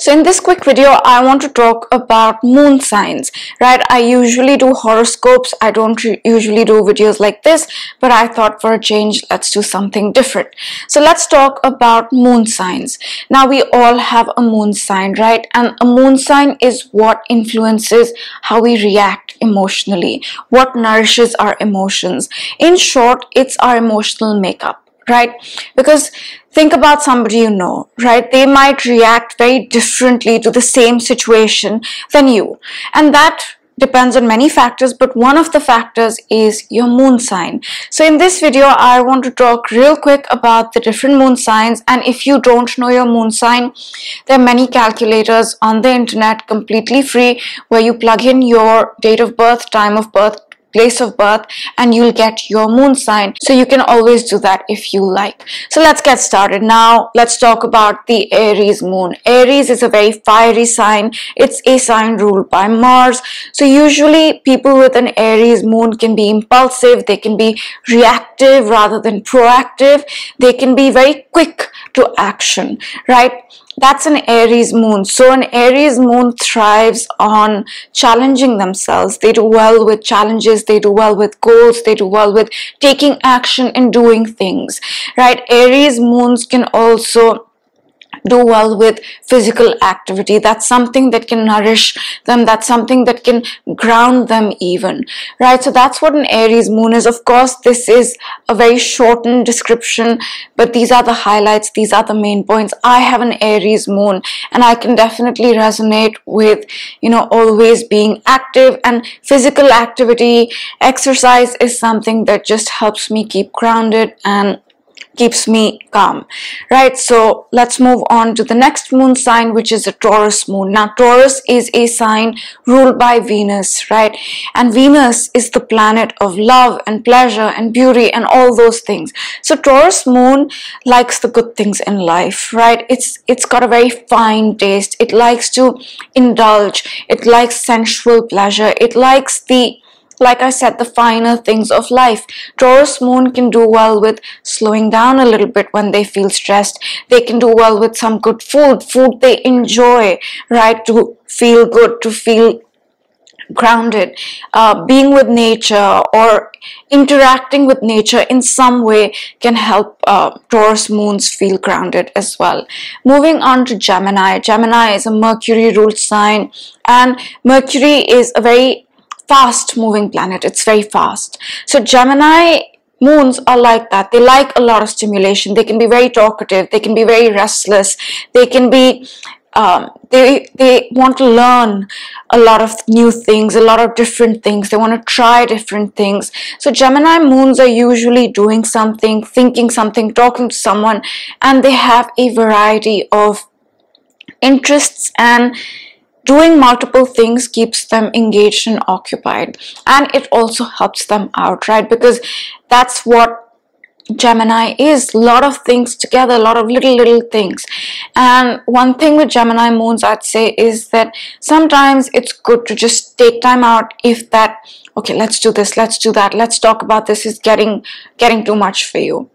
So in this quick video, I want to talk about moon signs, right? I usually do horoscopes. I don't usually do videos like this, but I thought for a change, let's do something different. So let's talk about moon signs. Now we all have a moon sign, right? And a moon sign is what influences how we react emotionally, what nourishes our emotions. In short, it's our emotional makeup. Right? Because think about somebody you know, right? They might react very differently to the same situation than you. And that depends on many factors, but one of the factors is your moon sign. So in this video, I want to talk real quick about the different moon signs. And if you don't know your moon sign, there are many calculators on the internet completely free where you plug in your date of birth, time of birth, place of birth, and you'll get your moon sign. So you can always do that if you like. So let's get started. Now let's talk about the Aries moon. Aries is a very fiery sign. It's a sign ruled by Mars. So usually people with an Aries moon can be impulsive, they can be reactive rather than proactive, they can be very quick to action, right? That's an Aries moon. So an Aries moon thrives on challenging themselves. They do well with challenges, they do well with goals, they do well with taking action and doing things, right? Aries moons can also do well with physical activity. That's something that can nourish them. That's something that can ground them even, right? So that's what an Aries moon is. Of course, this is a very shortened description, but these are the highlights. These are the main points. I have an Aries moon and I can definitely resonate with, always being active, and physical activity, exercise is something that just helps me keep grounded and keeps me calm, right? So let's move on to the next moon sign, which is a Taurus moon. Now Taurus is a sign ruled by Venus, right? And Venus is the planet of love and pleasure and beauty and all those things. So Taurus moon likes the good things in life, right? It's got a very fine taste. It likes to indulge. It likes sensual pleasure. It likes like I said, the finer things of life. Taurus moon can do well with slowing down a little bit when they feel stressed. They can do well with some good food they enjoy, right? To feel good, to feel grounded. Being with nature or interacting with nature in some way can help Taurus moons feel grounded as well. Moving on to Gemini. Gemini is a Mercury ruled sign, and Mercury is a very fast moving planet. It's very fast. So Gemini moons are like that. They like a lot of stimulation. They can be very talkative. They can be very restless. They can be they want to learn a lot of new things, a lot of different things. They want to try different things. So Gemini moons are usually doing something, thinking something, talking to someone, and they have a variety of interests, and doing multiple things keeps them engaged and occupied, and it also helps them out, right? Because that's what Gemini is, a lot of things together, a lot of little things. And one thing with Gemini moons, I'd say, is that sometimes it's good to just take time out. If that, okay, let's do this, let's do that, let's talk about this, is getting too much for you.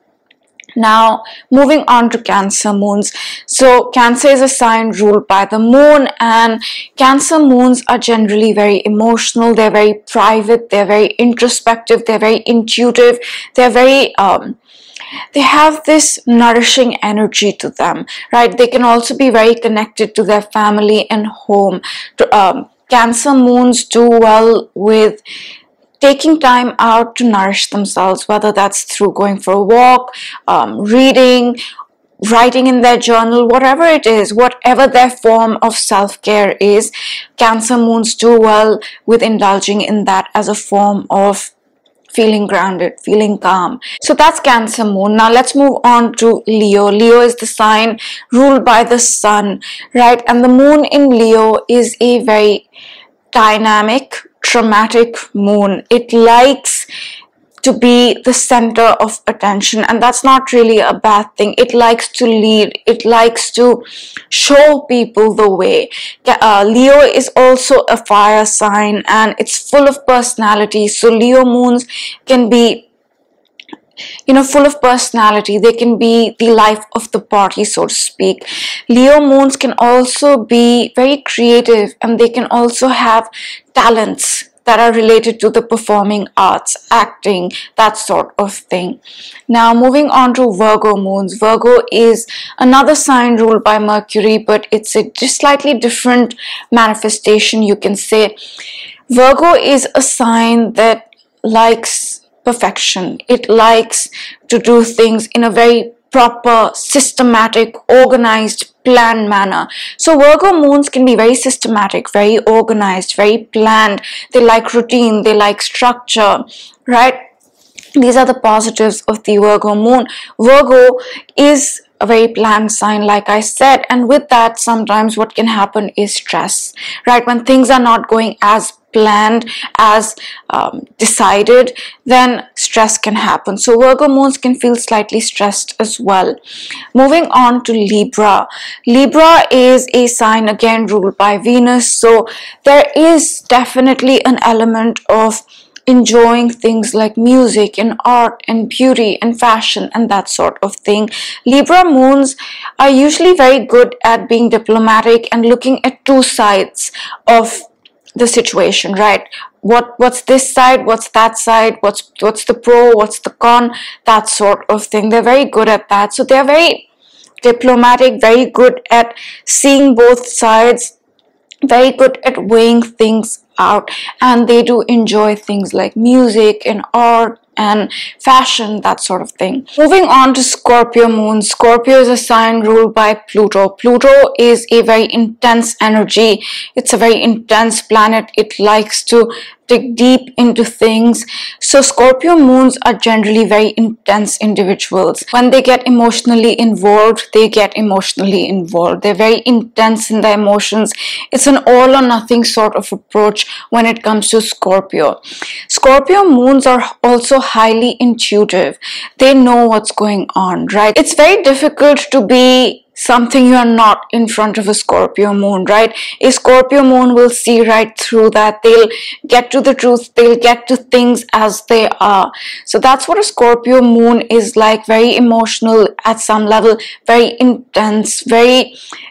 Now, moving on to Cancer moons. So Cancer is a sign ruled by the moon, and Cancer moons are generally very emotional. They're very private. They're very introspective. They're very intuitive. They're very, they have this nourishing energy to them, right? They can also be very connected to their family and home. Cancer moons do well with taking time out to nourish themselves, whether that's through going for a walk, reading, writing in their journal, whatever it is, whatever their form of self-care is. Cancer moons do well with indulging in that as a form of feeling grounded, feeling calm. So that's Cancer moon. Now let's move on to Leo. Leo is the sign ruled by the sun, right? And the moon in Leo is a very dynamic, dramatic moon. It likes to be the center of attention, and that's not really a bad thing. It likes to lead. It likes to show people the way. Leo is also a fire sign, and it's full of personality. So Leo moons can be full of personality. They can be the life of the party, so to speak. Leo moons can also be very creative, and they can also have talents that are related to the performing arts, acting, that sort of thing. Now, moving on to Virgo moons. Virgo is another sign ruled by Mercury, but it's a just slightly different manifestation, you can say. Virgo is a sign that likes perfection. It likes to do things in a very proper, systematic, organized, planned manner. So Virgo moons can be very systematic, very organized, very planned. They like routine, they like structure, right? These are the positives of the Virgo moon. Virgo is a very planned sign, like I said, and with that, sometimes what can happen is stress, right? When things are not going as planned, as decided, then stress can happen. So Virgo moons can feel slightly stressed as well. Moving on to Libra. Libra is a sign again ruled by Venus, so there is definitely an element of enjoying things like music and art and beauty and fashion and that sort of thing. Libra moons are usually very good at being diplomatic and looking at two sides of the situation, right? What's this side, what's that side, what's the pro, what's the con, that sort of thing. They're very good at that. So they're very diplomatic, very good at seeing both sides, very good at weighing things out, and they do enjoy things like music and art and fashion, that sort of thing. Moving on to Scorpio moon. Scorpio is a sign ruled by Pluto. Pluto is a very intense energy. It's a very intense planet. It likes to dig deep into things. So Scorpio moons are generally very intense individuals. When they get emotionally involved, they get emotionally involved. They're very intense in their emotions. It's an all or nothing sort of approach when it comes to Scorpio. Scorpio moons are also highly intuitive. They know what's going on, right? It's very difficult to be something you are not in front of a Scorpio moon, right? A Scorpio moon will see right through that. They'll get to the truth. They'll get to things as they are. So that's what a Scorpio moon is like. Very emotional at some level, very intense,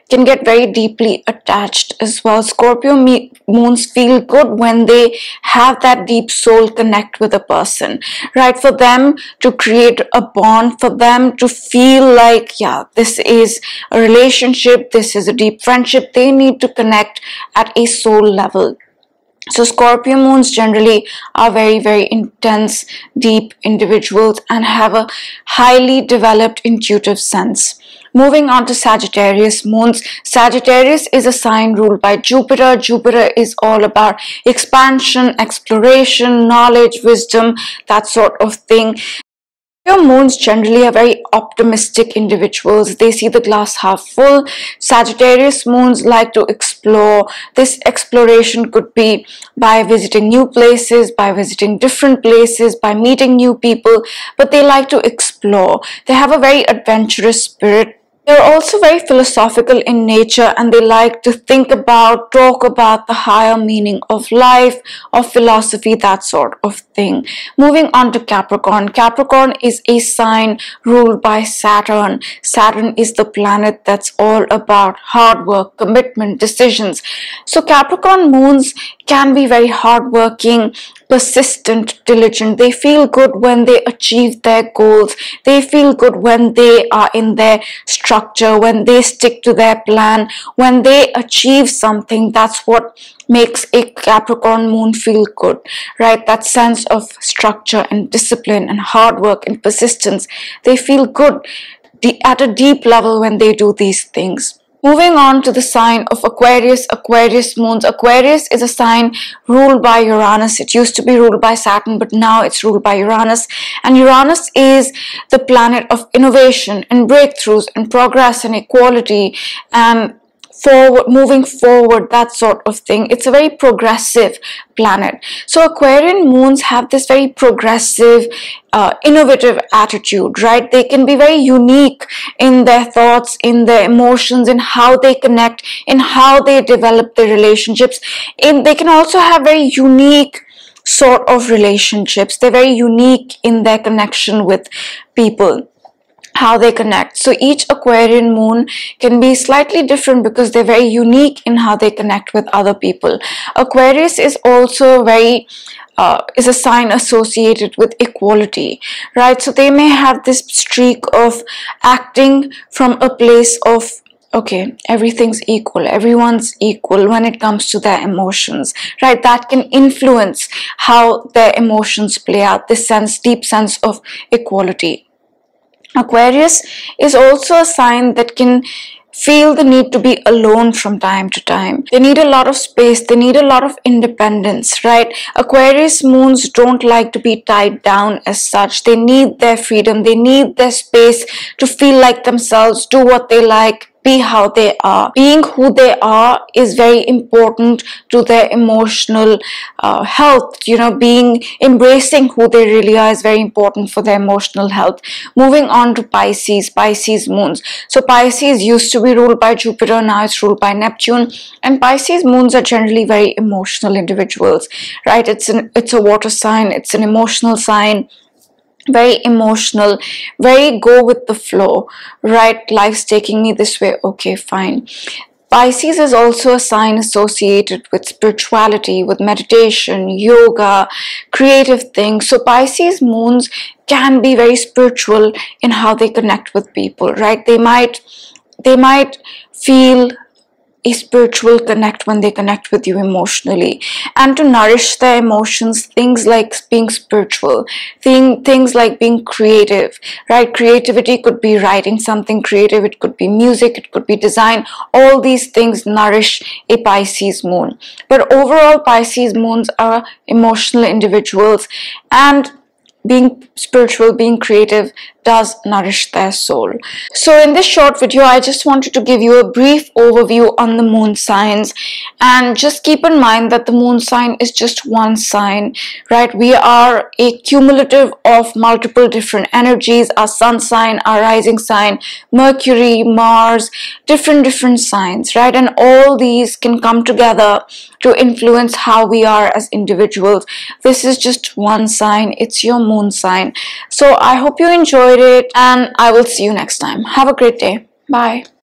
can get very deeply attached as well. Scorpio moons feel good when they have that deep soul connect with a person, right? For them to create a bond, for them to feel like, yeah, this is a relationship, this is a deep friendship, they need to connect at a soul level. So Scorpio moons generally are very, very intense, deep individuals and have a highly developed intuitive sense. Moving on to Sagittarius moons. Sagittarius is a sign ruled by Jupiter. Jupiter is all about expansion, exploration, knowledge, wisdom, that sort of thing. Scorpio moons generally are very optimistic individuals. They see the glass half full. Sagittarius moons like to explore. This exploration could be by visiting new places, by visiting different places, by meeting new people, but they like to explore. They have a very adventurous spirit. They're also very philosophical in nature, and they like to think about, talk about the higher meaning of life, of philosophy, that sort of thing. Moving on to Capricorn. Capricorn is a sign ruled by Saturn. Saturn is the planet that's all about hard work, commitment, decisions. So Capricorn moons can be very hardworking, persistent, diligent. They feel good when they achieve their goals. They feel good when they are in their structure, when they stick to their plan, when they achieve something. That's what makes a Capricorn moon feel good, right? That sense of structure and discipline and hard work and persistence. They feel good at a deep level when they do these things. Moving on to the sign of Aquarius. Aquarius moons. Aquarius is a sign ruled by Uranus. It used to be ruled by Saturn, but now it's ruled by Uranus. And Uranus is the planet of innovation and breakthroughs and progress and equality and moving forward, that sort of thing. It's a very progressive planet. So Aquarian moons have this very progressive, innovative attitude, right? They can be very unique in their thoughts, in their emotions, in how they connect, in how they develop their relationships. They can also have very unique sort of relationships. They're very unique in their connection with people, how they connect. So each Aquarian moon can be slightly different because they're very unique in how they connect with other people. Aquarius is also is a sign associated with equality, right? So they may have this streak of acting from a place of, okay, everything's equal, everyone's equal when it comes to their emotions, right? That can influence how their emotions play out, this deep sense of equality. Aquarius is also a sign that can feel the need to be alone from time to time. They need a lot of space, they need a lot of independence, right? Aquarius moons don't like to be tied down as such. They need their freedom, they need their space to feel like themselves, do what they like, be how they are. Being who they are is very important to their emotional health. Embracing who they really are is very important for their emotional health. Moving on to Pisces moons. So Pisces used to be ruled by Jupiter, now it's ruled by Neptune, and Pisces moons are generally very emotional individuals, right? It's a water sign, it's an emotional sign, very emotional, very go with the flow, right? Life's taking me this way, okay, fine. Pisces is also a sign associated with spirituality, with meditation, yoga, creative things. So Pisces moons can be very spiritual in how they connect with people, right? They might feel a spiritual connect when they connect with you emotionally, and to nourish their emotions, things like being spiritual, things like being creative, right? Creativity could be writing something creative, it could be music, it could be design. All these things nourish a Pisces moon. But overall, Pisces moons are emotional individuals, and being spiritual, being creative does nourish their soul. So in this short video, I just wanted to give you a brief overview on the moon signs, and just keep in mind that the moon sign is just one sign, right? We are a cumulative of multiple different energies, our sun sign, our rising sign, Mercury, Mars, different signs, right? And all these can come together to influence how we are as individuals. This is just one sign, it's your moon sign. So I hope you enjoyed it, and I will see you next time. Have a great day. Bye.